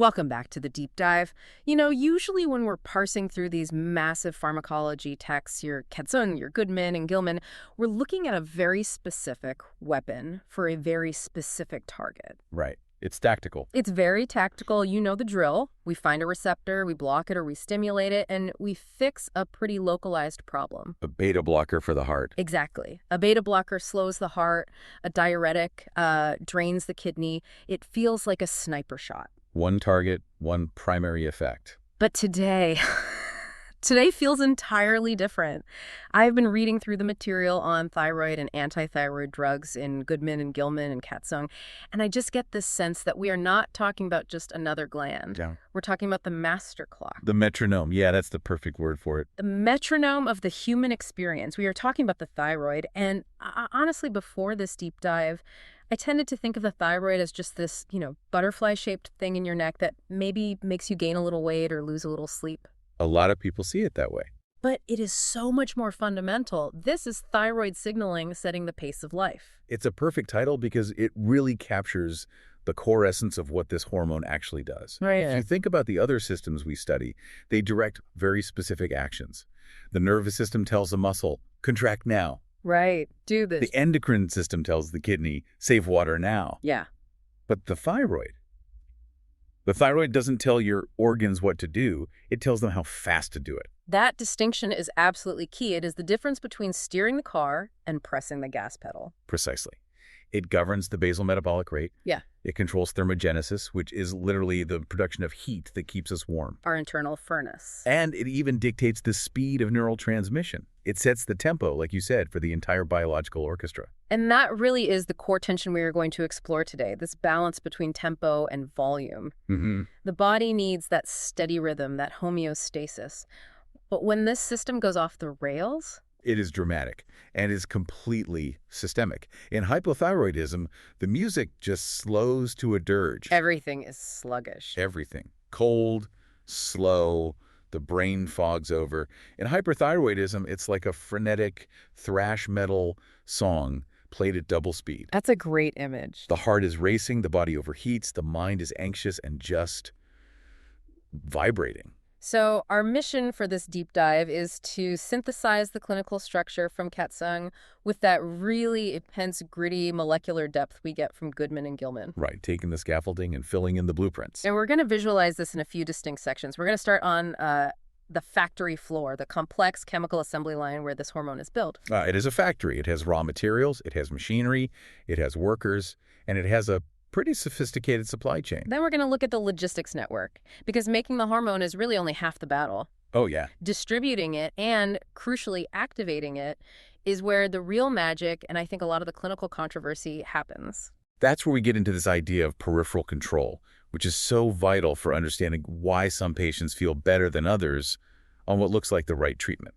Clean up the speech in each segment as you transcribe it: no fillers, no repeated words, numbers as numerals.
Welcome back to the deep dive. Usually when we're parsing through these massive pharmacology texts, your Ketzung, your Goodman, and Gilman, we're looking at a very specific weapon for a very specific target. Right. It's tactical. It's very tactical. You know the drill. We find a receptor, we block it or we stimulate it, and we fix a pretty localized problem. A beta blocker for the heart. Exactly. A beta blocker slows the heart. A diuretic drains the kidney. It feels like a sniper shot. One target, one primary effect. But today feels entirely different. I've been reading through the material on thyroid and antithyroid drugs in Goodman and Gilman and Ketzung, and I just get this sense that we are not talking about just another gland. Yeah. We're talking about the master clock. The metronome. Yeah, that's the perfect word for it. The metronome of the human experience. We are talking about the thyroid, and honestly, before this deep dive, I tended to think of the thyroid as just this, butterfly-shaped thing in your neck that maybe makes you gain a little weight or lose a little sleep. A lot of people see it that way. But it is so much more fundamental. This is thyroid signaling setting the pace of life. It's a perfect title because it really captures the core essence of what this hormone actually does. Right. If you think about the other systems we study, they direct very specific actions. The nervous system tells the muscle, contract now. Right. Do this. The endocrine system tells the kidney, save water now. Yeah. But the thyroid doesn't tell your organs what to do. It tells them how fast to do it. That distinction is absolutely key. It is the difference between steering the car and pressing the gas pedal. Precisely. It governs the basal metabolic rate. Yeah. It controls thermogenesis, which is literally the production of heat that keeps us warm. Our internal furnace. And it even dictates the speed of neural transmission. It sets the tempo, like you said, for the entire biological orchestra. And that really is the core tension we are going to explore today, this balance between tempo and volume. Mm-hmm. The body needs that steady rhythm, that homeostasis. But when this system goes off the rails... It is dramatic and is completely systemic. In hypothyroidism, the music just slows to a dirge. Everything is sluggish. Everything. Cold, slow, the brain fogs over. In hyperthyroidism, it's like a frenetic thrash metal song played at double speed. That's a great image. The heart is racing, the body overheats, the mind is anxious and just vibrating. So our mission for this deep dive is to synthesize the clinical structure from Ketzung with that really intense, gritty molecular depth we get from Goodman and Gilman. Right, taking the scaffolding and filling in the blueprints. And we're going to visualize this in a few distinct sections. We're going to start on the factory floor, the complex chemical assembly line where this hormone is built. It is a factory. It has raw materials, it has machinery, it has workers, and it has a pretty sophisticated supply chain. Then we're going to look at the logistics network, because making the hormone is really only half the battle. Oh, yeah. Distributing it and, crucially, activating it is where the real magic and I think a lot of the clinical controversy happens. That's where we get into this idea of peripheral control, which is so vital for understanding why some patients feel better than others on what looks like the right treatment.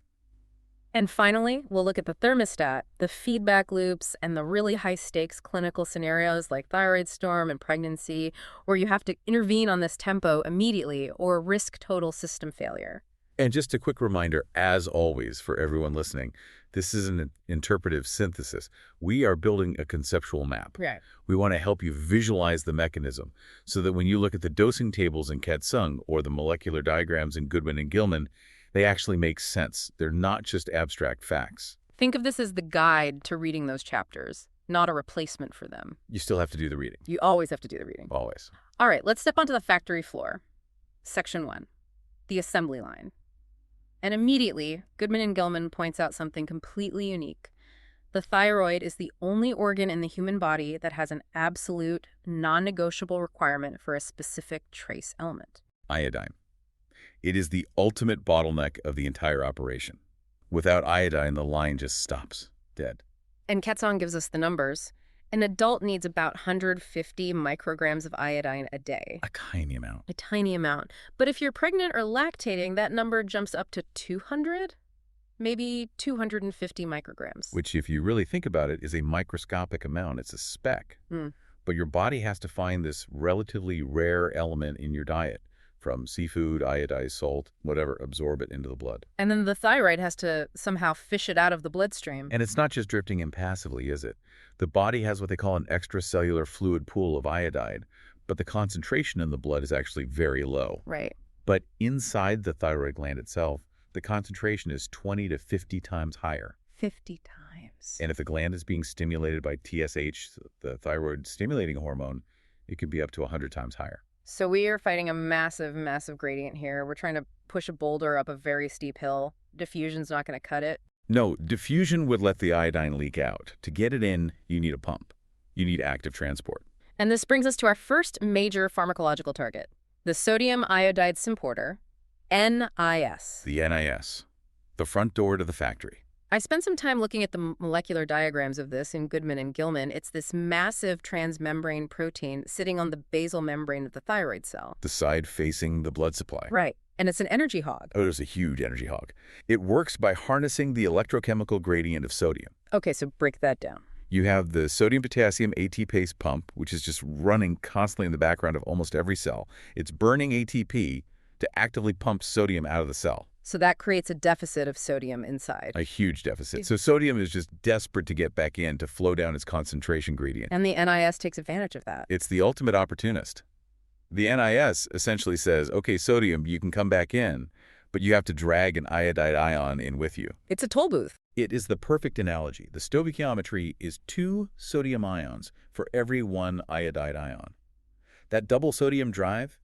And finally, we'll look at the thermostat, the feedback loops, and the really high-stakes clinical scenarios like thyroid storm and pregnancy, where you have to intervene on this tempo immediately or risk total system failure. And just a quick reminder, as always, for everyone listening, this is an interpretive synthesis. We are building a conceptual map. Right. We want to help you visualize the mechanism so that when you look at the dosing tables in Ketzung or the molecular diagrams in Goodman and Gilman, they actually make sense. They're not just abstract facts. Think of this as the guide to reading those chapters, not a replacement for them. You still have to do the reading. You always have to do the reading. Always. All right, let's step onto the factory floor. Section 1, the assembly line. And immediately, Goodman and Gilman points out something completely unique. The thyroid is the only organ in the human body that has an absolute, non-negotiable requirement for a specific trace element. Iodine. It is the ultimate bottleneck of the entire operation. Without iodine, the line just stops, dead. And Ketzung gives us the numbers. An adult needs about 150 micrograms of iodine a day. A tiny amount. A tiny amount. But if you're pregnant or lactating, that number jumps up to 200, maybe 250 micrograms. Which, if you really think about it, is a microscopic amount. It's a speck. But your body has to find this relatively rare element in your diet. From seafood, iodized salt, whatever, absorb it into the blood. And then the thyroid has to somehow fish it out of the bloodstream. And it's not just drifting impassively, is it? The body has what they call an extracellular fluid pool of iodide, but the concentration in the blood is actually very low. Right. But inside the thyroid gland itself, the concentration is 20 to 50 times higher. 50 times. And if the gland is being stimulated by TSH, the thyroid stimulating hormone, it can be up to 100 times higher. So we are fighting a massive, massive gradient here. We're trying to push a boulder up a very steep hill. Diffusion's not going to cut it. No, diffusion would let the iodine leak out. To get it in, you need a pump. You need active transport. And this brings us to our first major pharmacological target, the sodium iodide symporter, NIS. The NIS, the front door to the factory. I spent some time looking at the molecular diagrams of this in Goodman and Gilman. It's this massive transmembrane protein sitting on the basal membrane of the thyroid cell. The side facing the blood supply. Right. And it's an energy hog. Oh, it's a huge energy hog. It works by harnessing the electrochemical gradient of sodium. Okay, so break that down. You have the sodium-potassium ATPase pump, which is just running constantly in the background of almost every cell. It's burning ATP to actively pump sodium out of the cell. So that creates a deficit of sodium inside. A huge deficit. So sodium is just desperate to get back in to flow down its concentration gradient. And the NIS takes advantage of that. It's the ultimate opportunist. The NIS essentially says, okay, sodium, you can come back in, but you have to drag an iodide ion in with you. It's a toll booth. It is the perfect analogy. The stoichiometry is 2 sodium ions for every 1 iodide ion. That double sodium drive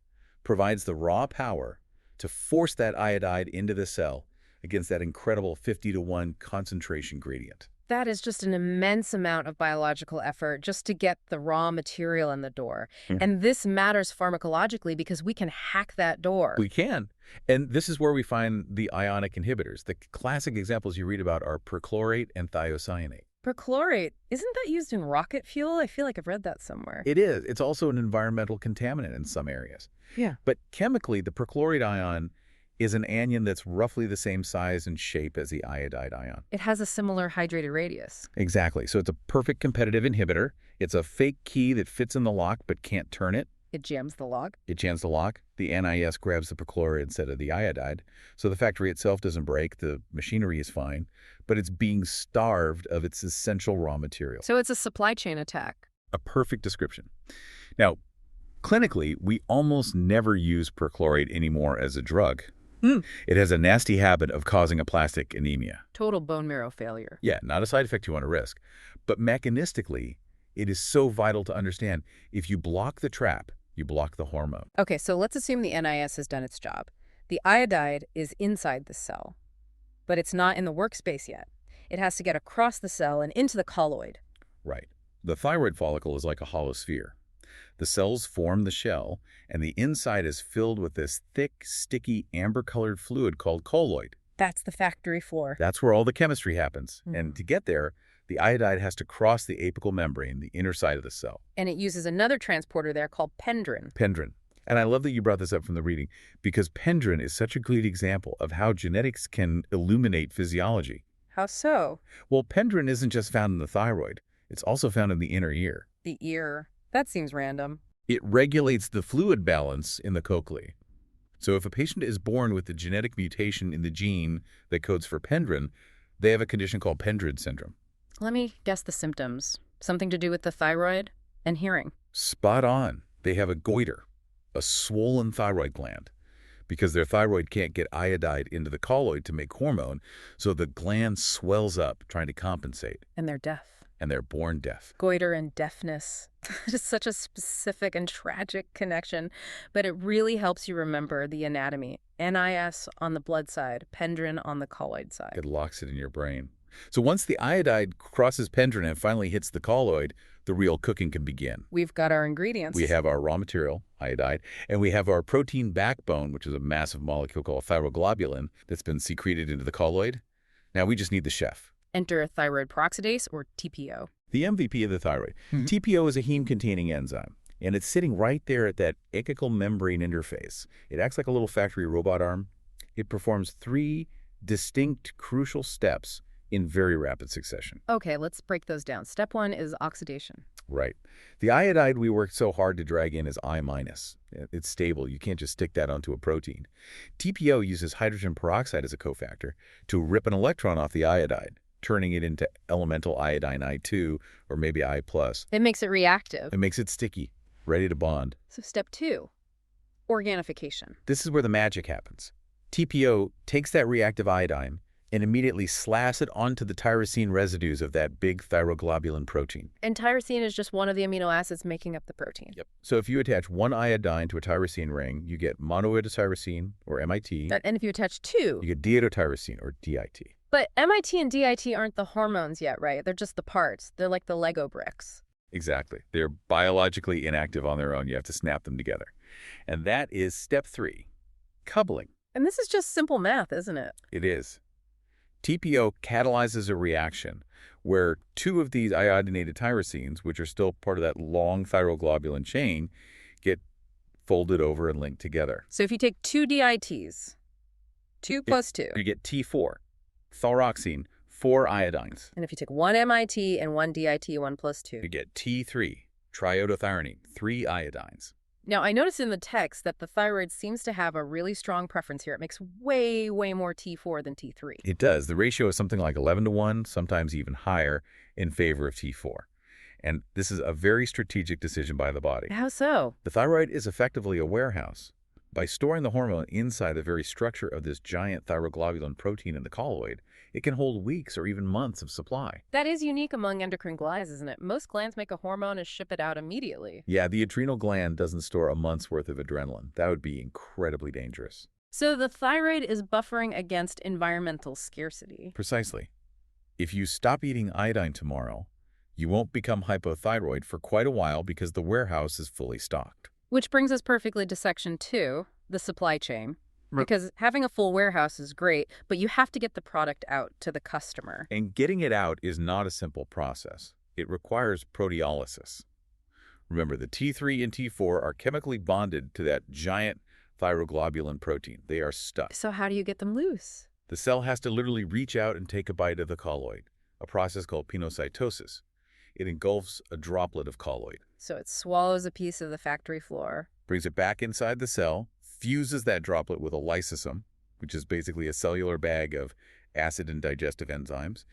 provides the raw power to force that iodide into the cell against that incredible 50-to-1 concentration gradient. That is just an immense amount of biological effort just to get the raw material in the door. And this matters pharmacologically because we can hack that door. We can. And this is where we find the ionic inhibitors. The classic examples you read about are perchlorate and thiocyanate. Perchlorate, isn't that used in rocket fuel? I feel like I've read that somewhere. It is. It's also an environmental contaminant in some areas. Yeah. But chemically, the perchlorate ion is an anion that's roughly the same size and shape as the iodide ion. It has a similar hydrated radius. Exactly. So it's a perfect competitive inhibitor. It's a fake key that fits in the lock but can't turn it. It jams the lock. It jams the lock. The NIS grabs the perchlorate instead of the iodide. So the factory itself doesn't break. The machinery is fine. But it's being starved of its essential raw material. So it's a supply chain attack. A perfect description. Now, clinically, we almost never use perchlorate anymore as a drug. It has a nasty habit of causing aplastic anemia. Total bone marrow failure. Yeah, not a side effect you want to risk. But mechanistically, it is so vital to understand. If you block the trap, you block the hormone. Okay, so let's assume the NIS has done its job. The iodide is inside the cell, but it's not in the workspace yet. It has to get across the cell and into the colloid. Right. The thyroid follicle is like a hollow sphere. The cells form the shell, and the inside is filled with this thick, sticky, amber-colored fluid called colloid. That's the factory floor. That's where all the chemistry happens. And to get there, the iodide has to cross the apical membrane, the inner side of the cell. And it uses another transporter there called pendrin. Pendrin. And I love that you brought this up from the reading, because pendrin is such a great example of how genetics can illuminate physiology. How so? Well, pendrin isn't just found in the thyroid. It's also found in the inner ear. The ear. That seems random. It regulates the fluid balance in the cochlea. So if a patient is born with the genetic mutation in the gene that codes for pendrin, they have a condition called pendrin syndrome. Let me guess the symptoms. Something to do with the thyroid and hearing. Spot on. They have a goiter, a swollen thyroid gland, because their thyroid can't get iodide into the colloid to make hormone, so the gland swells up trying to compensate. And they're deaf. And they're born deaf. Goiter and deafness. It's such a specific and tragic connection, but it really helps you remember the anatomy. NIS on the blood side, pendrin on the colloid side. It locks it in your brain. So once the iodide crosses pendrin and finally hits the colloid, the real cooking can begin. We've got our ingredients. We have our raw material, iodide, and we have our protein backbone, which is a massive molecule called thyroglobulin that's been secreted into the colloid. Now we just need the chef. Enter thyroid peroxidase, or TPO. The MVP of the thyroid. TPO is a heme-containing enzyme, and it's sitting right there at that apical membrane interface. It acts like a little factory robot arm. It performs 3 distinct, crucial steps in very rapid succession. Okay, let's break those down. Step 1 is oxidation. Right. The iodide we worked so hard to drag in is I-. It's stable. You can't just stick that onto a protein. TPO uses hydrogen peroxide as a cofactor to rip an electron off the iodide, turning it into elemental iodine I2 or maybe I+. It makes it reactive. It makes it sticky. ready to bond. So step 2, organification. This is where the magic happens. TPO takes that reactive iodine and immediately slaps it onto the tyrosine residues of that big thyroglobulin protein. And tyrosine is just one of the amino acids making up the protein. Yep. So if you attach one iodine to a tyrosine ring, you get monoiodotyrosine, or MIT. And if you attach 2, You get diiodotyrosine, or DIT. But MIT and DIT aren't the hormones yet, right? They're just the parts. They're like the Lego bricks. Exactly. They're biologically inactive on their own. You have to snap them together. And that is step 3, coupling. And this is just simple math, isn't it? It is. TPO catalyzes a reaction where 2 of these iodinated tyrosines, which are still part of that long thyroglobulin chain, get folded over and linked together. So if you take 2 DITs, 2 plus 2. You get T4, thyroxine, 4 iodines. And if you take 1 MIT and 1 DIT, 1 plus 2. You get T3, triiodothyronine, 3 iodines. Now, I noticed in the text that the thyroid seems to have a really strong preference here. It makes way, way more T4 than T3. It does. The ratio is something like 11-to-1, sometimes even higher, in favor of T4. And this is a very strategic decision by the body. How so? The thyroid is effectively a warehouse. By storing the hormone inside the very structure of this giant thyroglobulin protein in the colloid, it can hold weeks or even months of supply. That is unique among endocrine glands, isn't it? Most glands make a hormone and ship it out immediately. Yeah, the adrenal gland doesn't store a month's worth of adrenaline. That would be incredibly dangerous. So the thyroid is buffering against environmental scarcity. Precisely. If you stop eating iodine tomorrow, you won't become hypothyroid for quite a while because the warehouse is fully stocked. Which brings us perfectly to section 2, the supply chain. Because having a full warehouse is great, but you have to get the product out to the customer. And getting it out is not a simple process. It requires proteolysis. Remember, the T3 and T4 are chemically bonded to that giant thyroglobulin protein. They are stuck. So how do you get them loose? The cell has to literally reach out and take a bite of the colloid, a process called pinocytosis. It engulfs a droplet of colloid. So it swallows a piece of the factory floor. Brings it back inside the cell, fuses that droplet with a lysosome, which is basically a cellular bag of acid and digestive enzymes,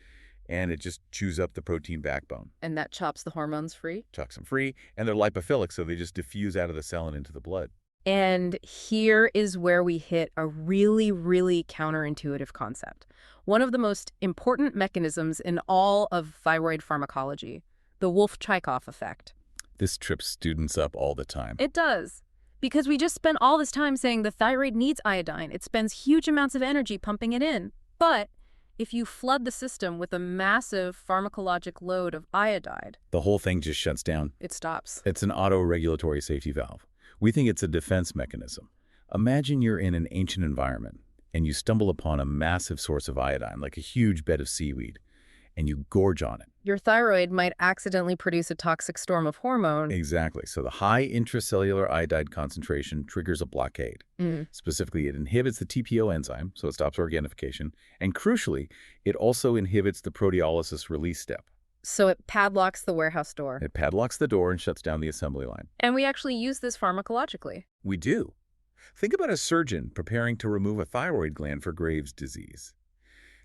and it just chews up the protein backbone. And that chops the hormones free? Chucks them free, and they're lipophilic, so they just diffuse out of the cell and into the blood. And here is where we hit a really, really counterintuitive concept. One of the most important mechanisms in all of thyroid pharmacology, the Wolff-Chaikoff effect. This trips students up all the time. It does. Because we just spent all this time saying the thyroid needs iodine. It spends huge amounts of energy pumping it in. But if you flood the system with a massive pharmacologic load of iodide, the whole thing just shuts down. it stops. It's an auto-regulatory safety valve. We think it's a defense mechanism. Imagine you're in an ancient environment and you stumble upon a massive source of iodine, like a huge bed of seaweed, and you gorge on it. Your thyroid might accidentally produce a toxic storm of hormone. Exactly. So the high intracellular iodide concentration triggers a blockade. Specifically, it inhibits the TPO enzyme, so it stops organification. And crucially, it also inhibits the proteolysis release step. So it padlocks the warehouse door. It padlocks the door and shuts down the assembly line. And we actually use this pharmacologically. We do. Think about a surgeon preparing to remove a thyroid gland for Graves' disease.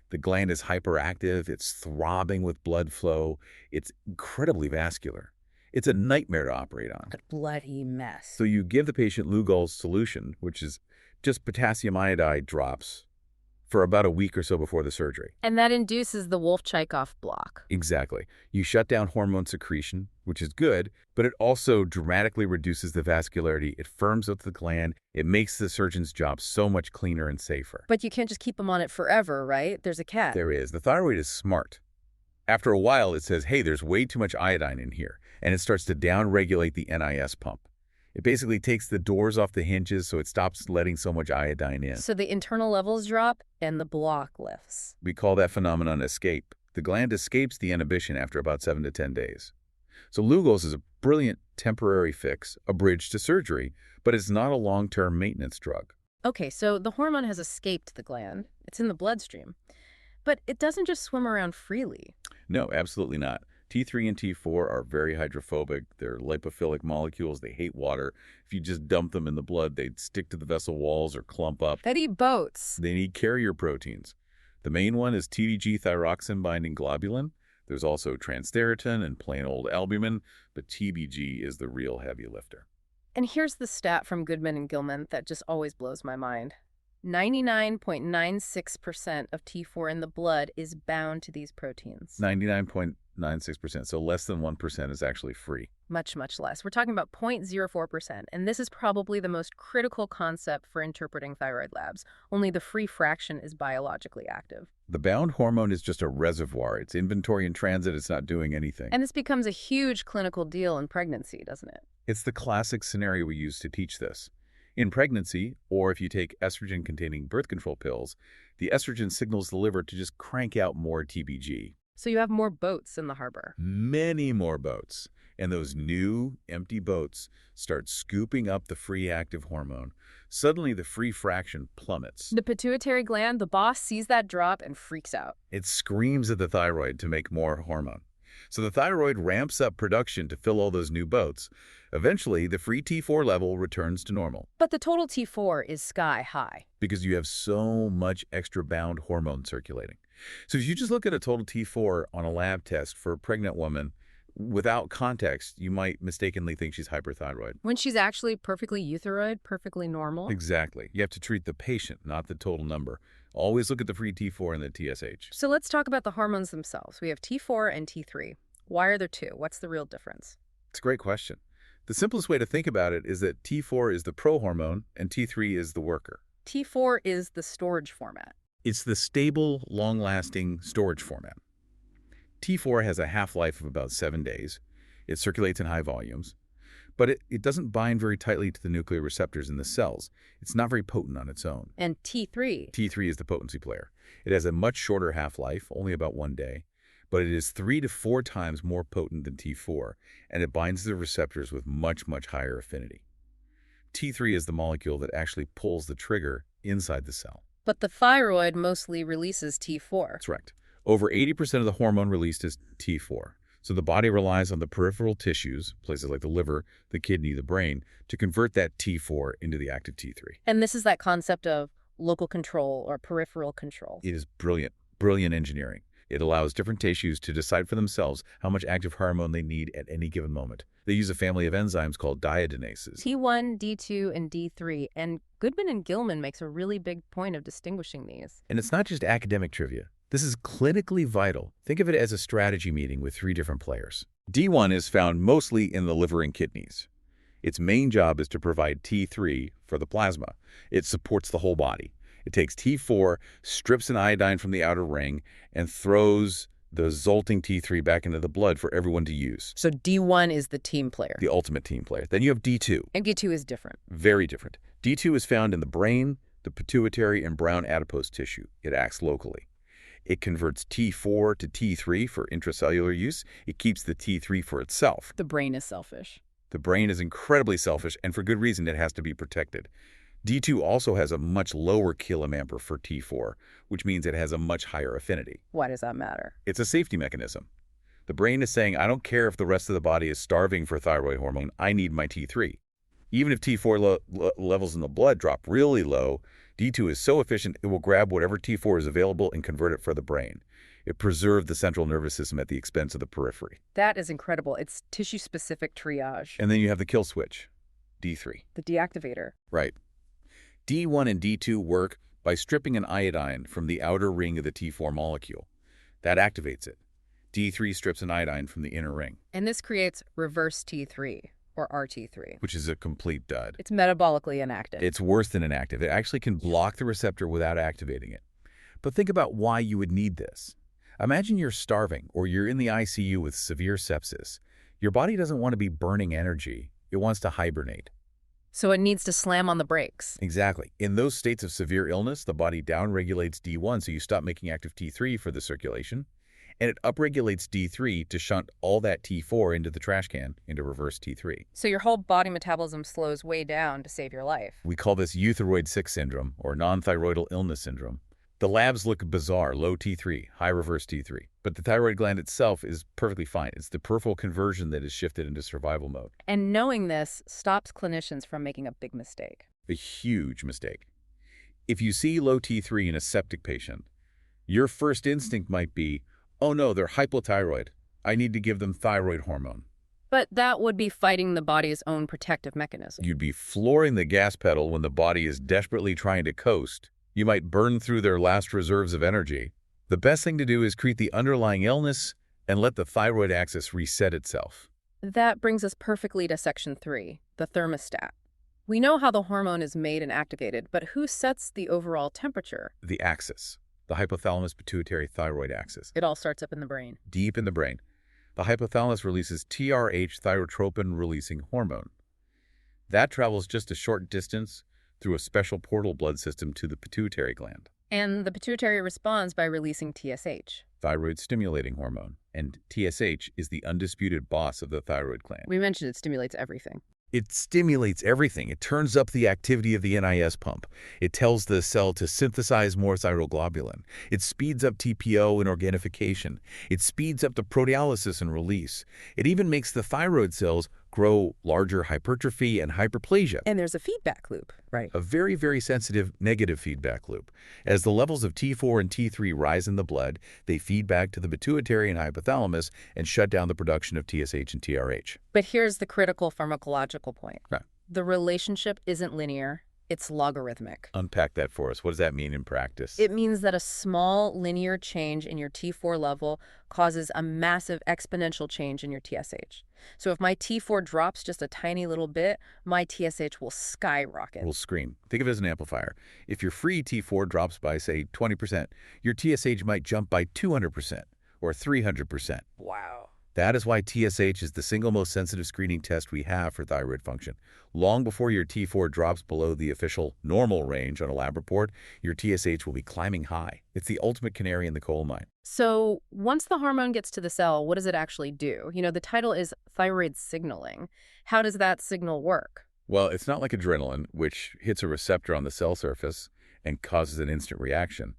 The gland is hyperactive, it's throbbing with blood flow, it's incredibly vascular. It's a nightmare to operate on. A bloody mess. So you give the patient Lugol's solution, which is just potassium iodide drops, for about a week or so before the surgery. And that induces the Wolff-Chaikoff block. Exactly. You shut down hormone secretion, which is good, but it also dramatically reduces the vascularity. It firms up the gland. It makes the surgeon's job so much cleaner and safer. But you can't just keep them on it forever, right? There's a catch. There is. The thyroid is smart. After a while, it says, hey, there's way too much iodine in here, and it starts to downregulate the NIS pump. It basically takes the doors off the hinges so it stops letting so much iodine in. So the internal levels drop and the block lifts. We call that phenomenon escape. The gland escapes the inhibition after about 7 to 10 days. So Lugol's is a brilliant temporary fix, a bridge to surgery, but it's not a long-term maintenance drug. Okay, so the hormone has escaped the gland. It's in the bloodstream. But it doesn't just swim around freely. No, absolutely not. T3 and T4 are very hydrophobic. They're lipophilic molecules. They hate water. If you just dump them in the blood, they'd stick to the vessel walls or clump up. That eat boats. They need carrier proteins. The main one is TDG thyroxine binding globulin. There's also transthyretin and plain old albumin, but TBG is the real heavy lifter. And here's the stat from Goodman and Gilman that just always blows my mind. 99.96% of T4 in the blood is bound to these proteins. 99.96%, so less than 1% is actually free. Much, much less. We're talking about 0.04%, and this is probably the most critical concept for interpreting thyroid labs. Only the free fraction is biologically active. The bound hormone is just a reservoir. It's inventory in transit. It's not doing anything. And this becomes a huge clinical deal in pregnancy, doesn't it? It's the classic scenario we use to teach this. In pregnancy, or if you take estrogen-containing birth control pills, the estrogen signals the liver to just crank out more TBG. So you have more boats in the harbor. Many more boats. And those new, empty boats start scooping up the free active hormone. Suddenly, the free fraction plummets. The pituitary gland, the boss, sees that drop and freaks out. It screams at the thyroid to make more hormone. So the thyroid ramps up production to fill all those new boats. Eventually, the free T4 level returns to normal. But the total T4 is sky high. Because you have so much extra bound hormone circulating. So if you just look at a total T4 on a lab test for a pregnant woman, without context, you might mistakenly think she's hyperthyroid. When she's actually perfectly euthyroid, perfectly normal. Exactly. You have to treat the patient, not the total number. Always look at the free T4 and the TSH. So let's talk about the hormones themselves. We have T4 and T3. Why are there two? What's the real difference? It's a great question. The simplest way to think about it is that T4 is the prohormone and T3 is the worker. T4 is the storage format. It's the stable, long-lasting storage format. T4 has a half-life of about 7 days. It circulates in high volumes, but it doesn't bind very tightly to the nuclear receptors in the cells. It's not very potent on its own. And T3? T3 is the potency player. It has a much shorter half-life, only about 1 day, but it is 3 to 4 times more potent than T4, and it binds the receptors with much, much higher affinity. T3 is the molecule that actually pulls the trigger inside the cell. But the thyroid mostly releases T4. That's right. Over 80% of the hormone released is T4. So the body relies on the peripheral tissues, places like the liver, the kidney, the brain, to convert that T4 into the active T3. And this is that concept of local control or peripheral control. It is brilliant, brilliant engineering. It allows different tissues to decide for themselves how much active hormone they need at any given moment. They use a family of enzymes called iodinases. T1, D2, and D3. And Goodman and Gilman makes a really big point of distinguishing these. And it's not just academic trivia. This is clinically vital. Think of it as a strategy meeting with 3 different players. D1 is found mostly in the liver and kidneys. Its main job is to provide T3 for the plasma. It supports the whole body. It takes T4, strips an iodine from the outer ring, and throws the resulting T3 back into the blood for everyone to use. So D1 is the team player. The ultimate team player. Then you have D2. And D2 is different. Very different. D2 is found in the brain, the pituitary, and brown adipose tissue. It acts locally. It converts T4 to T3 for intracellular use. It keeps the T3 for itself. The brain is selfish. The brain is incredibly selfish, and for good reason. It has to be protected. D2 also has a much lower kiloampere for T4, which means it has a much higher affinity. Why does that matter? It's a safety mechanism. The brain is saying, I don't care if the rest of the body is starving for thyroid hormone, I need my T3. Even if T4 levels in the blood drop really low, D2 is so efficient it will grab whatever T4 is available and convert it for the brain. It preserved the central nervous system at the expense of the periphery. That is incredible. It's tissue-specific triage. And then you have the kill switch, D3. The deactivator. Right. D1 and D2 work by stripping an iodine from the outer ring of the T4 molecule. That activates it. D3 strips an iodine from the inner ring. And this creates reverse T3, or RT3. Which is a complete dud. It's metabolically inactive. It's worse than inactive. It actually can block the receptor without activating it. But think about why you would need this. Imagine you're starving or you're in the ICU with severe sepsis. Your body doesn't want to be burning energy. It wants to hibernate. So it needs to slam on the brakes. Exactly. In those states of severe illness, the body downregulates D1, so you stop making active T3 for the circulation, and it upregulates D3 to shunt all that T4 into the trash can, into reverse T3. So your whole body metabolism slows way down to save your life. We call this euthyroid 6 syndrome, or non-thyroidal illness syndrome. The labs look bizarre, low T3, high reverse T3. But the thyroid gland itself is perfectly fine. It's the peripheral conversion that is shifted into survival mode. And knowing this stops clinicians from making a big mistake. A huge mistake. If you see low T3 in a septic patient, your first instinct might be, Oh no, they're hypothyroid. I need to give them thyroid hormone. But that would be fighting the body's own protective mechanism. You'd be flooring the gas pedal when the body is desperately trying to coast. You might burn through their last reserves of energy. The best thing to do is treat the underlying illness and let the thyroid axis reset itself. That brings us perfectly to section 3, the thermostat. We know how the hormone is made and activated, but who sets the overall temperature? The axis, the hypothalamus-pituitary-thyroid axis, It all starts up in the brain. deep in the brain. The hypothalamus releases TRH, thyrotropin-releasing hormone. That travels just a short distance through a special portal blood system to the pituitary gland. And the pituitary responds by releasing TSH. Thyroid-stimulating hormone. And TSH is the undisputed boss of the thyroid gland. We mentioned it stimulates everything. It stimulates everything. It turns up the activity of the NIS pump. It tells the cell to synthesize more thyroglobulin. It speeds up TPO and organification. It speeds up the proteolysis and release. It even makes the thyroid cells grow larger hypertrophy and hyperplasia. And there's a feedback loop, right? A very, very sensitive negative feedback loop. As the levels of T4 and T3 rise in the blood, they feed back to the pituitary and hypothalamus and shut down the production of TSH and TRH. But here's the critical pharmacological point. Right. The relationship isn't linear, it's logarithmic. Unpack that for us. What does that mean in practice? It means that a small linear change in your T4 level causes a massive exponential change in your TSH. So if my T4 drops just a tiny little bit, my TSH will skyrocket. Will scream. Think of it as an amplifier. If your free T4 drops by, say, 20%, your TSH might jump by 200% or 300%. Wow. That is why TSH is the single most sensitive screening test we have for thyroid function. Long before your T4 drops below the official normal range on a lab report, your TSH will be climbing high. It's the ultimate canary in the coal mine. So once the hormone gets to the cell, what does it actually do? You know, the title is thyroid signaling. How does that signal work? Well, it's not like adrenaline, which hits a receptor on the cell surface and causes an instant reaction.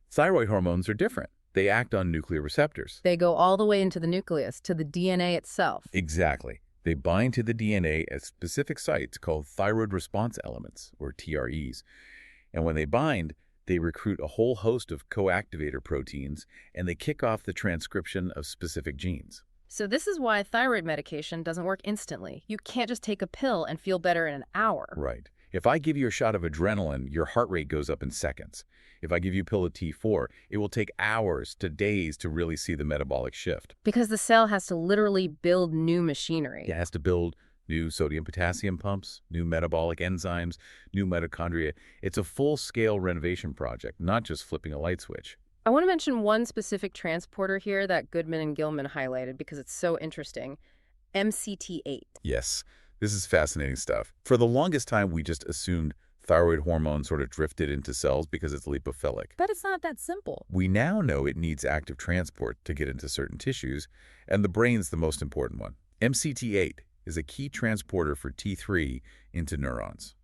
Thyroid hormones are different. They act on nuclear receptors. They go all the way into the nucleus, to the DNA itself. Exactly. They bind to the DNA at specific sites called thyroid response elements, or TREs. And when they bind, they recruit a whole host of coactivator proteins, and they kick off the transcription of specific genes. So this is why thyroid medication doesn't work instantly. You can't just take a pill and feel better in an hour. Right. If I give you a shot of adrenaline, your heart rate goes up in seconds. If I give you a pill of T4, it will take hours to days to really see the metabolic shift. Because the cell has to literally build new machinery. It has to build new sodium-potassium pumps, new metabolic enzymes, new mitochondria. It's a full-scale renovation project, not just flipping a light switch. I want to mention one specific transporter here that Goodman and Gilman highlighted because it's so interesting. MCT8. Yes, this is fascinating stuff. For the longest time, we just assumed thyroid hormone sort of drifted into cells because it's lipophilic. But it's not that simple. We now know it needs active transport to get into certain tissues, and the brain's the most important one. MCT8 is a key transporter for T3 into neurons.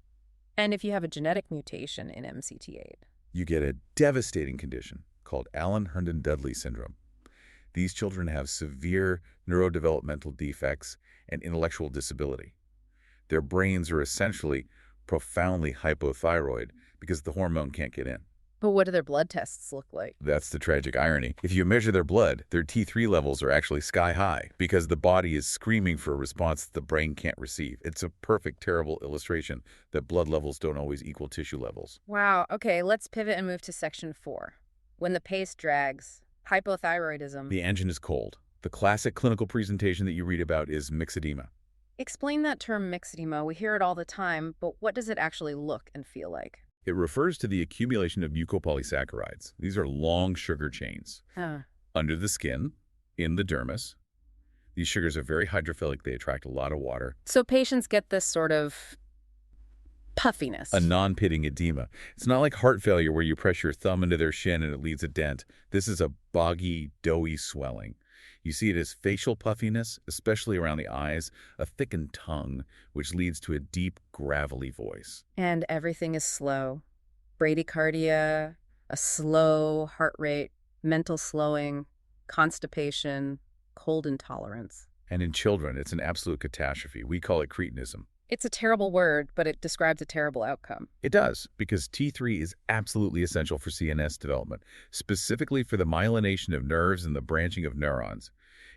And if you have a genetic mutation in MCT8, You get a devastating condition called Allan-Herndon-Dudley syndrome. These children have severe neurodevelopmental defects and intellectual disability. Their brains are essentially profoundly hypothyroid because the hormone can't get in. but what do their blood tests look like? That's the tragic irony. If you measure their blood, their T3 levels are actually sky high because the body is screaming for a response that the brain can't receive. It's a perfect, terrible illustration that blood levels don't always equal tissue levels. Wow. Okay, let's pivot and move to section 4. When the pace drags, hypothyroidism. The engine is cold. The classic clinical presentation that you read about is myxedema. Explain that term myxedema. We hear it all the time, but what does it actually look and feel like? It refers to the accumulation of mucopolysaccharides. These are long sugar chains under the skin, in the dermis. These sugars are very hydrophilic. They attract a lot of water. So patients get this sort of puffiness. A non-pitting edema. It's not like heart failure where you press your thumb into their shin and it leaves a dent. This is a boggy, doughy swelling. You see it as facial puffiness, especially around the eyes, a thickened tongue, which leads to a deep, gravelly voice. And everything is slow. Bradycardia, a slow heart rate, mental slowing, constipation, cold intolerance. And in children, it's an absolute catastrophe. We call it cretinism. It's a terrible word, but it describes a terrible outcome. It does, because T3 is absolutely essential for CNS development, specifically for the myelination of nerves and the branching of neurons.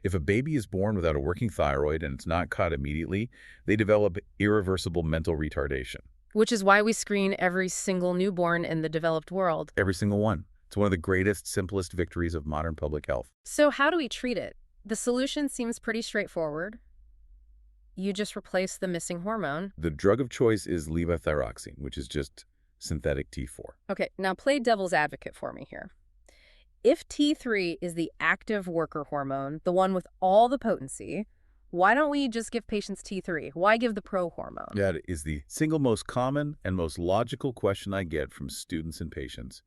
If a baby is born without a working thyroid and it's not caught immediately, they develop irreversible mental retardation. Which is why we screen every single newborn in the developed world. Every single one. It's one of the greatest, simplest victories of modern public health. So how do we treat it? The solution seems pretty straightforward. You just replace the missing hormone. The drug of choice is levothyroxine, which is just synthetic T4. Okay, now play devil's advocate for me here. If T3 is the active worker hormone, the one with all the potency, why don't we just give patients T3? Why give the pro hormone? That is the single most common and most logical question I get from students and patients.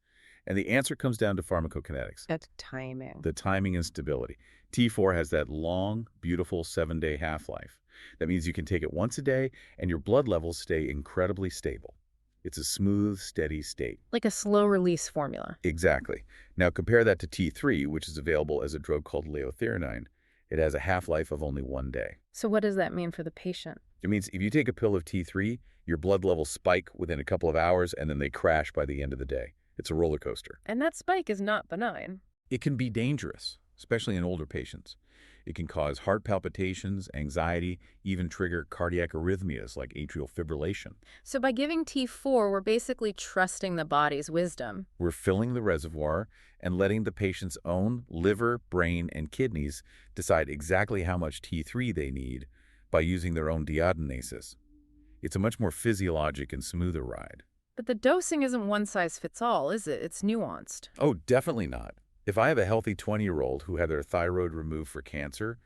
And the answer comes down to pharmacokinetics. That's timing. The timing and stability. T4 has that long, beautiful 7-day half-life. That means you can take it once a day and your blood levels stay incredibly stable. It's a smooth, steady state. Like a slow-release formula. Exactly. Now compare that to T3, which is available as a drug called leothyronine. It has a half-life of only 1 day. So what does that mean for the patient? It means if you take a pill of T3, your blood levels spike within a couple of hours and then they crash by the end of the day. It's a roller coaster. And that spike is not benign. It can be dangerous, especially in older patients. It can cause heart palpitations, anxiety, even trigger cardiac arrhythmias like atrial fibrillation. So by giving T4, we're basically trusting the body's wisdom. We're filling the reservoir and letting the patient's own liver, brain, and kidneys decide exactly how much T3 they need by using their own deiodonases. It's a much more physiologic and smoother ride. But the dosing isn't one size fits all, is it? It's nuanced. Oh, definitely not. If I have a healthy 20-year-old who had their thyroid removed for cancer,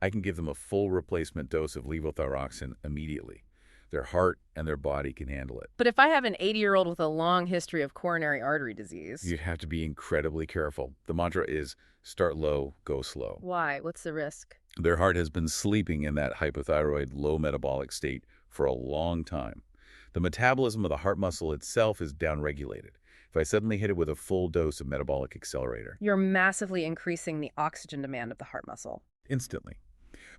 I can give them a full replacement dose of levothyroxine immediately. Their heart and their body can handle it. But if I have an 80-year-old with a long history of coronary artery disease... You have to be incredibly careful. The mantra is start low, go slow. Why? What's the risk? Their heart has been sleeping in that hypothyroid, low metabolic state for a long time. The metabolism of the heart muscle itself is downregulated. If I suddenly hit it with a full dose of metabolic accelerator, You're massively increasing the oxygen demand of the heart muscle. instantly.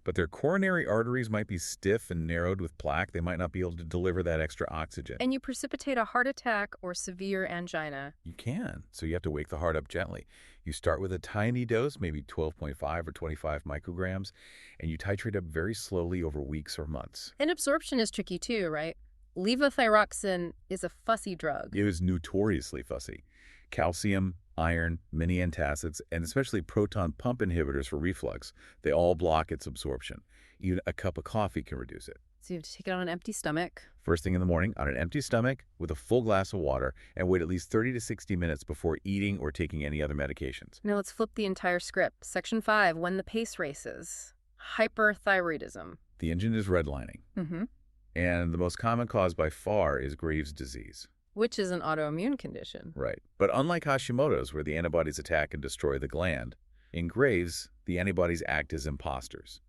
But their coronary arteries might be stiff and narrowed with plaque. They might not be able to deliver that extra oxygen. And you precipitate a heart attack or severe angina. You can, so you have to wake the heart up gently. You start with a tiny dose, maybe 12.5 or 25 micrograms, and you titrate up very slowly over weeks or months. And absorption is tricky too, right? Levothyroxine is a fussy drug. It was notoriously fussy. Calcium, iron, many antacids, and especially proton pump inhibitors for reflux, they all block its absorption. Even a cup of coffee can reduce it. So you have to take it on an empty stomach. First thing in the morning, on an empty stomach, with a full glass of water, and wait at least 30 to 60 minutes before eating or taking any other medications. Now let's flip the entire script. Section 5, when the pace races. Hyperthyroidism. The engine is redlining. And the most common cause by far is Graves' disease. Which is an autoimmune condition. Right. But unlike Hashimoto's, where the antibodies attack and destroy the gland, in Graves', the antibodies act as imposters.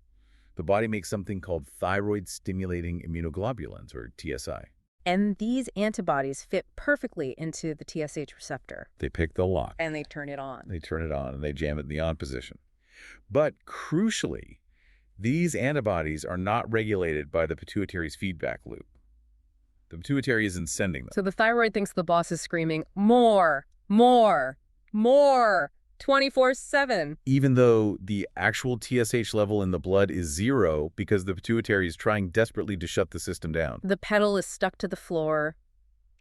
The body makes something called thyroid-stimulating immunoglobulins, or TSI. And these antibodies fit perfectly into the TSH receptor. They pick the lock. And they turn it on. They turn it on, and they jam it in the on position. But crucially, these antibodies are not regulated by the pituitary's feedback loop. The pituitary isn't sending them. So the thyroid thinks the boss is screaming, more, more, more, 24/7. Even though the actual TSH level in the blood is 0 because the pituitary is trying desperately to shut the system down. The pedal is stuck to the floor.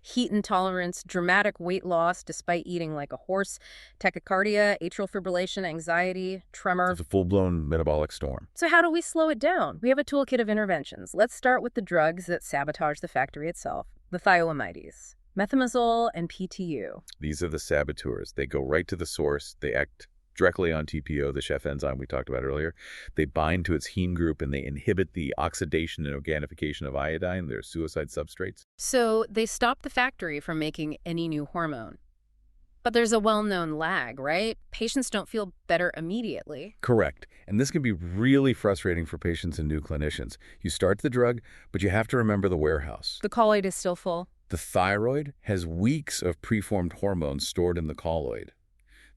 Heat intolerance, dramatic weight loss despite eating like a horse, tachycardia, atrial fibrillation, anxiety, tremor. It's a full-blown metabolic storm. So how do we slow it down? We have a toolkit of interventions. Let's start with the drugs that sabotage the factory itself, the thiolamides, methimazole and PTU. These are the saboteurs. They go right to the source. They act directly on TPO, the chef enzyme we talked about earlier. They bind to its heme group and they inhibit the oxidation and organification of iodine. They're suicide substrates. So they stop the factory from making any new hormone. But there's a well-known lag, right? Patients don't feel better immediately. Correct. And this can be really frustrating for patients and new clinicians. You start the drug, but you have to remember the warehouse. The colloid is still full. The thyroid has weeks of preformed hormones stored in the colloid.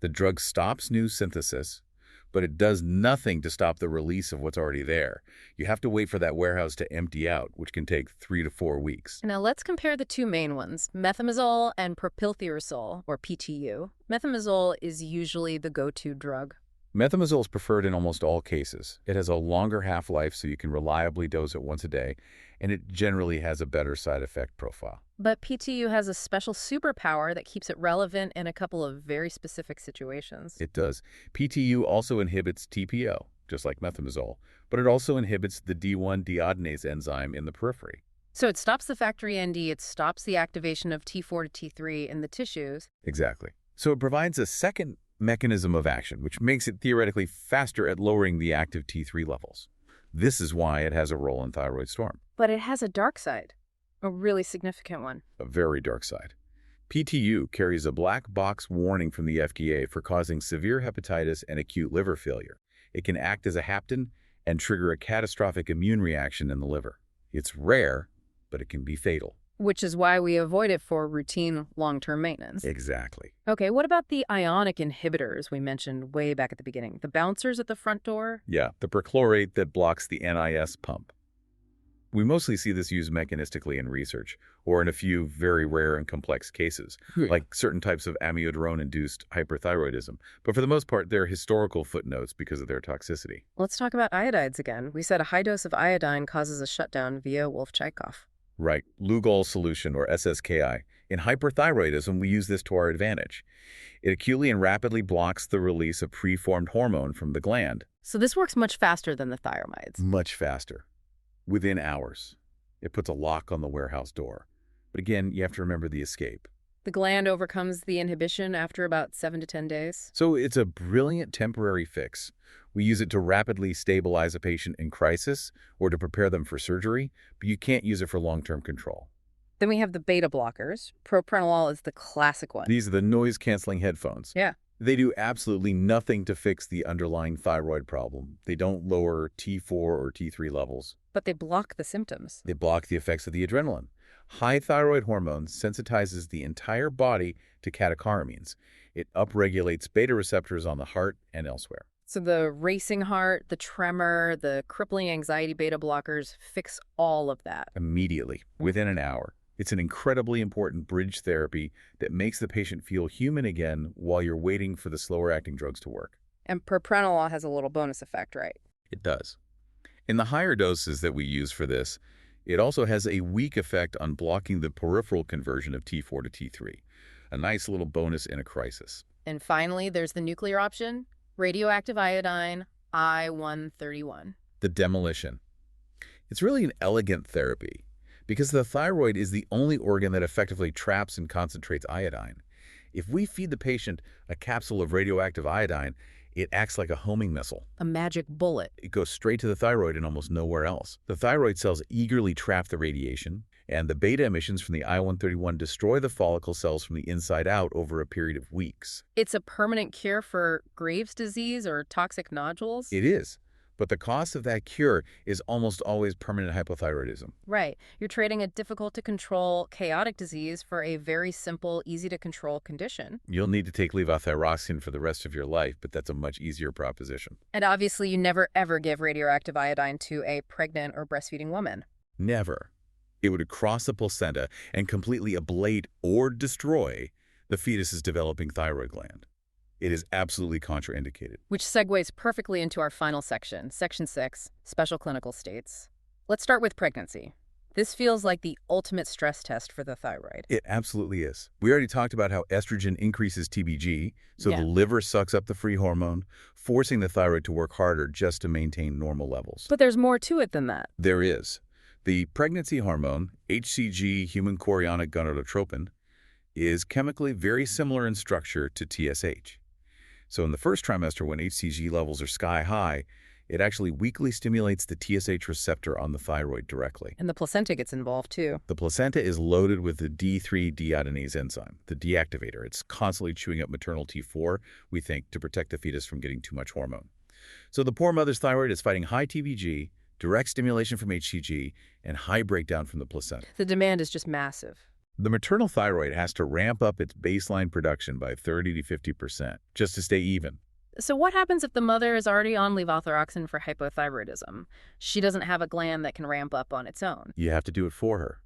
The drug stops new synthesis, but it does nothing to stop the release of what's already there. You have to wait for that warehouse to empty out, which can take 3 to 4 weeks. Now let's compare the two main ones, methimazole and propylthyrosol, or PTU. Methimazole is usually the go-to drug. Methimazole is preferred in almost all cases. It has a longer half-life, so you can reliably dose it once a day, and it generally has a better side effect profile. But PTU has a special superpower that keeps it relevant in a couple of very specific situations. It does. PTU also inhibits TPO, just like methimazole, but it also inhibits the D1 deiodinase enzyme in the periphery. So it stops the factory ND, it stops the activation of T4 to T3 in the tissues. Exactly. So it provides a second mechanism of action, which makes it theoretically faster at lowering the active T3 levels. This is why it has a role in thyroid storm. But it has a dark side, a really significant one. A very dark side. PTU carries a black box warning from the FDA for causing severe hepatitis and acute liver failure. It can act as a hapten and trigger a catastrophic immune reaction in the liver. It's rare, but it can be fatal. Which is why we avoid it for routine long-term maintenance. Exactly. Okay, what about the ionic inhibitors we mentioned way back at the beginning? The bouncers at the front door? Yeah, the perchlorate that blocks the NIS pump. We mostly see this used mechanistically in research, or in a few very rare and complex cases, like certain types of amiodarone-induced hyperthyroidism. But for the most part, they're historical footnotes because of their toxicity. Let's talk about iodides again. We said a high dose of iodine causes a shutdown via Wolff-Chaikoff. Right, Lugol solution, or SSKI. In hyperthyroidism, we use this to our advantage. It acutely and rapidly blocks the release of preformed hormone from the gland. So this works much faster than the thyromides. Much faster. Within hours. It puts a lock on the warehouse door. But again, you have to remember the escape. The gland overcomes the inhibition after about 7 to 10 days. So it's a brilliant temporary fix. We use it to rapidly stabilize a patient in crisis or to prepare them for surgery, but you can't use it for long-term control. Then we have the beta blockers. Propranolol is the classic one. These are the noise-canceling headphones. Yeah. They do absolutely nothing to fix the underlying thyroid problem. They don't lower T4 or T3 levels. But they block the symptoms. They block the effects of the adrenaline. High thyroid hormone sensitizes the entire body to catecholamines. It upregulates beta receptors on the heart and elsewhere. So the racing heart, the tremor, the crippling anxiety beta blockers fix all of that. Immediately, within an hour. It's an incredibly important bridge therapy that makes the patient feel human again while you're waiting for the slower-acting drugs to work. And propranolol has a little bonus effect, right? It does. In the higher doses that we use for this, it also has a weak effect on blocking the peripheral conversion of T4 to T3, a nice little bonus in a crisis. And finally, there's the nuclear option, radioactive iodine, I-131. The demolition. It's really an elegant therapy because the thyroid is the only organ that effectively traps and concentrates iodine. If we feed the patient a capsule of radioactive iodine, it acts like a homing missile. A magic bullet. It goes straight to the thyroid and almost nowhere else. The thyroid cells eagerly trap the radiation, and the beta emissions from the I-131 destroy the follicle cells from the inside out over a period of weeks. It's a permanent cure for Graves' disease or toxic nodules? It is. But the cost of that cure is almost always permanent hypothyroidism. Right. You're trading a difficult-to-control, chaotic disease for a very simple, easy-to-control condition. You'll need to take levothyroxine for the rest of your life, but that's a much easier proposition. And obviously, you never, ever give radioactive iodine to a pregnant or breastfeeding woman. Never. It would cross the placenta and completely ablate or destroy the fetus's developing thyroid gland. It is absolutely contraindicated. Which segues perfectly into our final section, Section 6, Special Clinical States. Let's start with pregnancy. This feels like the ultimate stress test for the thyroid. It absolutely is. We already talked about how estrogen increases TBG, so the liver sucks up the free hormone, forcing the thyroid to work harder just to maintain normal levels. But there's more to it than that. There is. The pregnancy hormone, HCG human chorionic gonadotropin, is chemically very similar in structure to TSH. So in the first trimester, when HCG levels are sky high, it actually weakly stimulates the TSH receptor on the thyroid directly. And the placenta gets involved too. The placenta is loaded with the D3 deiodinase enzyme, the deactivator. It's constantly chewing up maternal T4, we think, to protect the fetus from getting too much hormone. So the poor mother's thyroid is fighting high TBG, direct stimulation from HCG, and high breakdown from the placenta. The demand is just massive. The maternal thyroid has to ramp up its baseline production by 30 to 50% just to stay even. So what happens if the mother is already on levothyroxine for hypothyroidism? She doesn't have a gland that can ramp up on its own. You have to do it for her.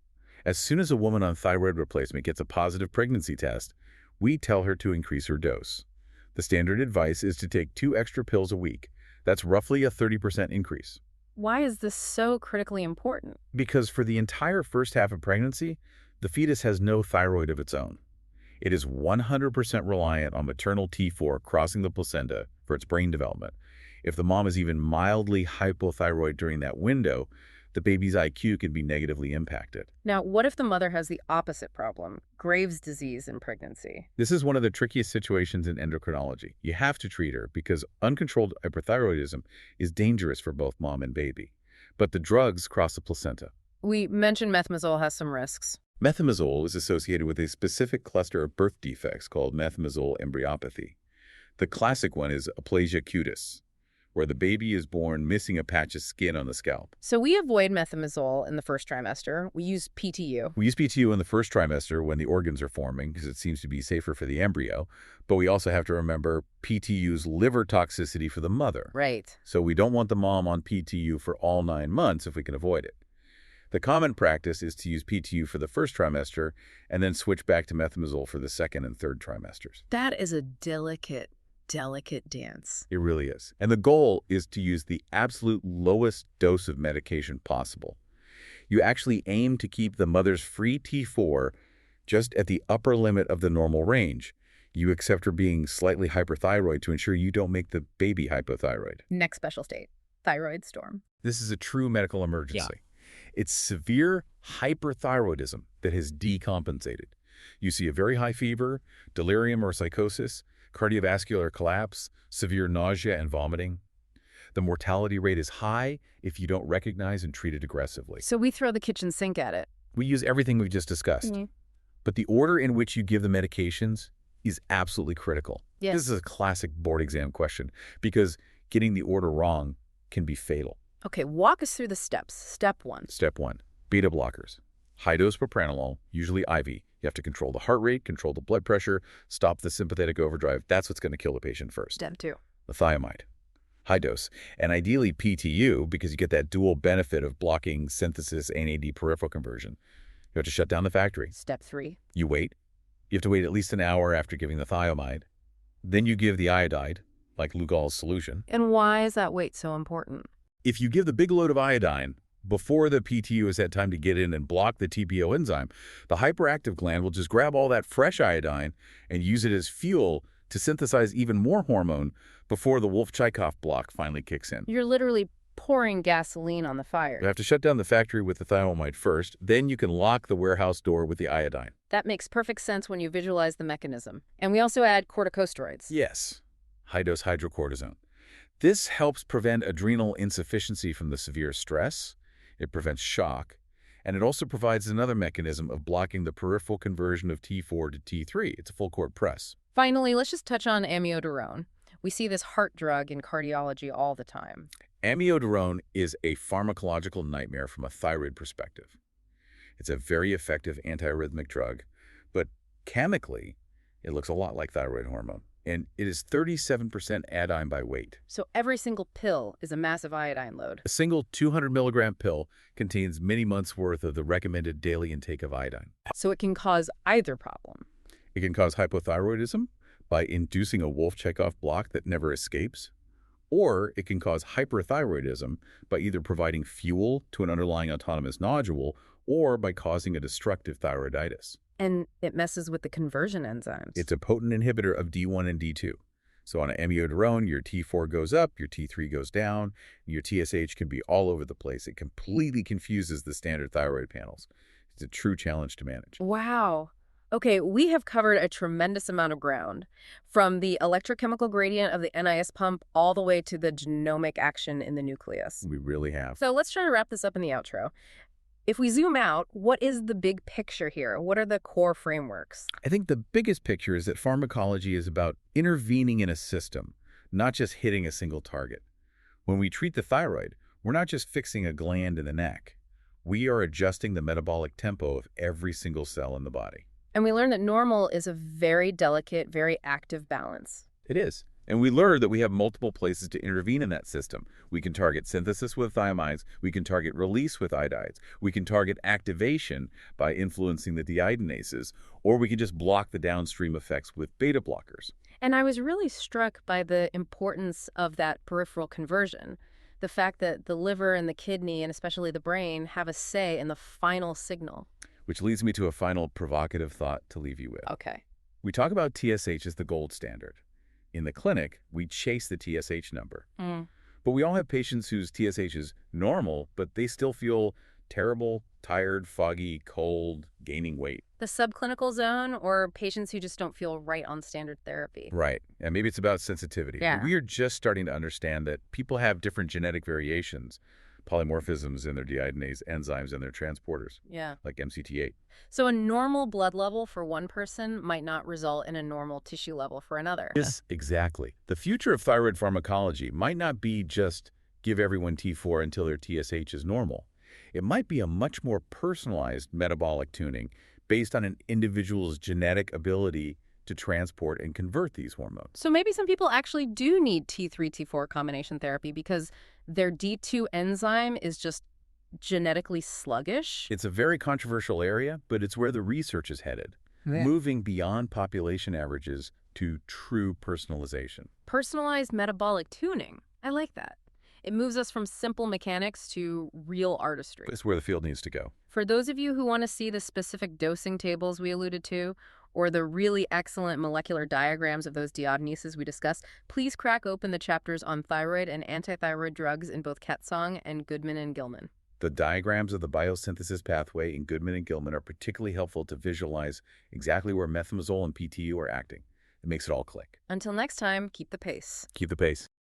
As soon as a woman on thyroid replacement gets a positive pregnancy test, we tell her to increase her dose. The standard advice is to take 2 extra pills a week. That's roughly a 30% increase. Why is this so critically important? Because for the entire first half of pregnancy, the fetus has no thyroid of its own. It is 100% reliant on maternal T4 crossing the placenta for its brain development. If the mom is even mildly hypothyroid during that window, the baby's IQ can be negatively impacted. Now, what if the mother has the opposite problem, Graves' disease in pregnancy? This is one of the trickiest situations in endocrinology. You have to treat her because uncontrolled hyperthyroidism is dangerous for both mom and baby. But the drugs cross the placenta. We mentioned methimazole has some risks. Methimazole is associated with a specific cluster of birth defects called methimazole embryopathy. The classic one is aplasia cutis, where the baby is born missing a patch of skin on the scalp. So we avoid methimazole in the first trimester. We use PTU. We use PTU in the first trimester when the organs are forming because it seems to be safer for the embryo, but we also have to remember PTU's liver toxicity for the mother. Right. So we don't want the mom on PTU for all 9 months if we can avoid it. The common practice is to use PTU for the first trimester and then switch back to methimazole for the second and third trimesters. That is a delicate dance. It really is. And the goal is to use the absolute lowest dose of medication possible. You actually aim to keep the mother's free T4 just at the upper limit of the normal range. You accept her being slightly hyperthyroid to ensure you don't make the baby hypothyroid. Next special state, thyroid storm. This is a true medical emergency. It's severe hyperthyroidism that has decompensated. You see a very high fever, delirium or psychosis, cardiovascular collapse, severe nausea and vomiting. The mortality rate is high if you don't recognize and treat it aggressively. So we throw the kitchen sink at it. We use everything we've just discussed. But the order in which you give the medications is absolutely critical. Yes. This is a classic board exam question because getting the order wrong can be fatal. Okay, walk us through the steps. Step 1. Step 1, beta blockers. High-dose propranolol, usually IV. You have to control the heart rate, control the blood pressure, stop the sympathetic overdrive. That's what's going to kill the patient first. Step 2. Thiamide, high dose, and ideally PTU because you get that dual benefit of blocking synthesis NAD peripheral conversion. You have to shut down the factory. Step 3. You wait. You have to wait at least an hour after giving the thiamide. Then you give the iodide, like Lugol's solution. And why is that wait so important? If you give the big load of iodine before the PTU has had time to get in and block the TPO enzyme, the hyperactive gland will just grab all that fresh iodine and use it as fuel to synthesize even more hormone before the Wolff-Chaikoff block finally kicks in. You're literally pouring gasoline on the fire. You have to shut down the factory with the thiamide first, then you can lock the warehouse door with the iodine. That makes perfect sense when you visualize the mechanism. And we also add corticosteroids. Yes, high-dose hydrocortisone. This helps prevent adrenal insufficiency from the severe stress, it prevents shock, and it also provides another mechanism of blocking the peripheral conversion of T4 to T3. It's a full-court press. Finally, let's just touch on amiodarone. We see this heart drug in cardiology all the time. Amiodarone is a pharmacological nightmare from a thyroid perspective. It's a very effective antiarrhythmic drug, but chemically, it looks a lot like thyroid hormone. And it is 37% iodine by weight. So every single pill is a massive iodine load. A single 200 milligram pill contains many months' worth of the recommended daily intake of iodine. So it can cause either problem. It can cause hypothyroidism by inducing a Wolff-Chaikoff block that never escapes, or it can cause hyperthyroidism by either providing fuel to an underlying autonomous nodule or by causing a destructive thyroiditis. And it messes with the conversion enzymes. It's a potent inhibitor of D1 and D2. So on an amiodarone, your T4 goes up, your T3 goes down, your TSH can be all over the place. It completely confuses the standard thyroid panels. It's a true challenge to manage. Wow. Okay, we have covered a tremendous amount of ground, from the electrochemical gradient of the NIS pump all the way to the genomic action in the nucleus. We really have. So let's try to wrap this up in the outro. If we zoom out, what is the big picture here? What are the core frameworks? I think the biggest picture is that pharmacology is about intervening in a system, not just hitting a single target. When we treat the thyroid, we're not just fixing a gland in the neck. We are adjusting the metabolic tempo of every single cell in the body. And we learned that normal is a very delicate, very active balance. It is. And we learned that we have multiple places to intervene in that system. We can target synthesis with thiamides, we can target release with iodides, we can target activation by influencing the deiodinases, or we can just block the downstream effects with beta blockers. And I was really struck by the importance of that peripheral conversion. The fact that the liver and the kidney, and especially the brain, have a say in the final signal. Which leads me to a final provocative thought to leave you with. Okay. We talk about TSH as the gold standard. In the clinic, we chase the TSH number. But we all have patients whose TSH is normal, but they still feel terrible, tired, foggy, cold, gaining weight. The subclinical zone, or patients who just don't feel right on standard therapy. Right. And maybe it's about sensitivity. Yeah. We are just starting to understand that people have different genetic variations, polymorphisms in their deiodinase enzymes and their transporters, Yeah. like MCT8. So a normal blood level for one person might not result in a normal tissue level for another. Yes, exactly. The future of thyroid pharmacology might not be just give everyone T4 until their TSH is normal. It might be a much more personalized metabolic tuning based on an individual's genetic ability to transport and convert these hormones. So maybe some people actually do need T3, T4 combination therapy because their D2 enzyme is just genetically sluggish. It's a very controversial area, but it's where the research is headed, moving beyond population averages to true personalization. Personalized metabolic tuning. I like that. It moves us from simple mechanics to real artistry. It's where the field needs to go. For those of you who want to see the specific dosing tables we alluded to, or the really excellent molecular diagrams of those deiodinases we discussed, please crack open the chapters on thyroid and antithyroid drugs in both Ketsong and Goodman and Gilman. The diagrams of the biosynthesis pathway in Goodman and Gilman are particularly helpful to visualize exactly where methimazole and PTU are acting. It makes it all click. Until next time, keep the pace. Keep the pace.